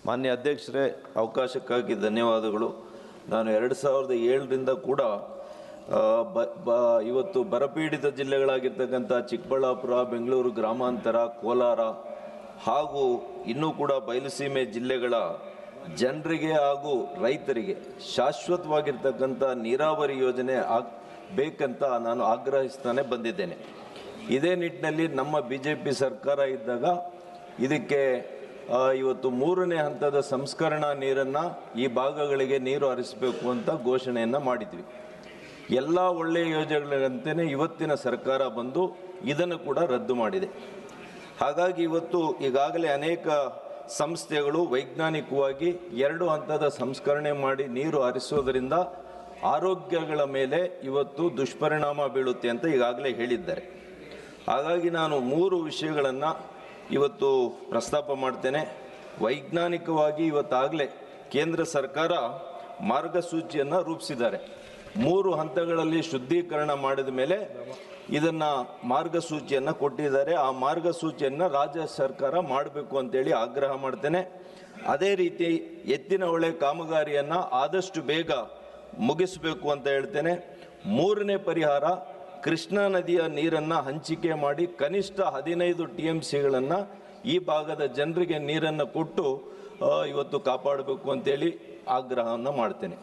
ಮಾನ್ಯ ಅಧ್ಯಕ್ಷರೇ, ಅವಕಾಶಕ್ಕಾಗಿ ಧನ್ಯವಾದಗಳು. ನಾನು 2007ರಿಂದ ಕೂಡ ಇವತ್ತು ಬರಪೀಡಿತ ಜಿಲ್ಲೆಗಳಾಗಿರ್ತಕ್ಕಂಥ ಚಿಕ್ಕಬಳ್ಳಾಪುರ, ಬೆಂಗಳೂರು ಗ್ರಾಮಾಂತರ, ಕೋಲಾರ ಹಾಗೂ ಇನ್ನೂ ಕೂಡ ಬಯಲುಸೀಮೆ ಜಿಲ್ಲೆಗಳ ಜನರಿಗೆ ಹಾಗೂ ರೈತರಿಗೆ ಶಾಶ್ವತವಾಗಿರ್ತಕ್ಕಂಥ ನೀರಾವರಿ ಯೋಜನೆ ಬೇಕಂತ ನಾನು ಆಗ್ರಹಿಸ್ತಾನೆ ಬಂದಿದ್ದೇನೆ. ಇದೇ ನಿಟ್ಟಿನಲ್ಲಿ ನಮ್ಮ BJP ಸರ್ಕಾರ ಇದ್ದಾಗ ಇದಕ್ಕೆ ಇವತ್ತು 3ನೇ ಹಂತದ ಸಂಸ್ಕರಣಾ ನೀರನ್ನು ಈ ಭಾಗಗಳಿಗೆ ನೀರು ಹರಿಸಬೇಕು ಅಂತ ಘೋಷಣೆಯನ್ನು ಮಾಡಿದ್ವಿ. ಎಲ್ಲ ಒಳ್ಳೆಯ ಯೋಜನೆಗಳಂತೆಯೇ ಇವತ್ತಿನ ಸರ್ಕಾರ ಬಂದು ಇದನ್ನು ಕೂಡ ರದ್ದು ಮಾಡಿದೆ. ಹಾಗಾಗಿ ಇವತ್ತು ಈಗಾಗಲೇ ಅನೇಕ ಸಂಸ್ಥೆಗಳು ವೈಜ್ಞಾನಿಕವಾಗಿ 2 ಹಂತದ ಸಂಸ್ಕರಣೆ ಮಾಡಿ ನೀರು ಹರಿಸೋದರಿಂದ ಆರೋಗ್ಯಗಳ ಮೇಲೆ ಇವತ್ತು ದುಷ್ಪರಿಣಾಮ ಬೀಳುತ್ತೆ ಅಂತ ಈಗಾಗಲೇ ಹೇಳಿದ್ದಾರೆ. ಹಾಗಾಗಿ ನಾನು 3 ವಿಷಯಗಳನ್ನು ಇವತ್ತು ಪ್ರಸ್ತಾಪ ಮಾಡ್ತೇನೆ. ವೈಜ್ಞಾನಿಕವಾಗಿ ಇವತ್ತಾಗಲೇ ಕೇಂದ್ರ ಸರ್ಕಾರ ಮಾರ್ಗಸೂಚಿಯನ್ನು ರೂಪಿಸಿದ್ದಾರೆ. 3 ಹಂತಗಳಲ್ಲಿ ಶುದ್ಧೀಕರಣ ಮಾಡಿದ ಮೇಲೆ ಇದನ್ನು ಮಾರ್ಗಸೂಚಿಯನ್ನು ಕೊಟ್ಟಿದ್ದಾರೆ. ಆ ಮಾರ್ಗಸೂಚಿಯನ್ನು ರಾಜ್ಯ ಸರ್ಕಾರ ಮಾಡಬೇಕು ಅಂತೇಳಿ ಆಗ್ರಹ ಮಾಡ್ತೇನೆ. ಅದೇ ರೀತಿ ಎತ್ತಿನ ಹೊಳೆ ಕಾಮಗಾರಿಯನ್ನು ಆದಷ್ಟು ಬೇಗ ಮುಗಿಸಬೇಕು ಅಂತ ಹೇಳ್ತೇನೆ. 3ನೇ ಪರಿಹಾರ, ಕೃಷ್ಣಾ ನದಿಯ ನೀರನ್ನು ಹಂಚಿಕೆ ಮಾಡಿ ಕನಿಷ್ಠ 15 TMCಗಳನ್ನು ಈ ಭಾಗದ ಜನರಿಗೆ ನೀರನ್ನು ಕೊಟ್ಟು ಇವತ್ತು ಕಾಪಾಡಬೇಕು ಅಂತೇಳಿ ಆಗ್ರಹವನ್ನು ಮಾಡ್ತೇನೆ.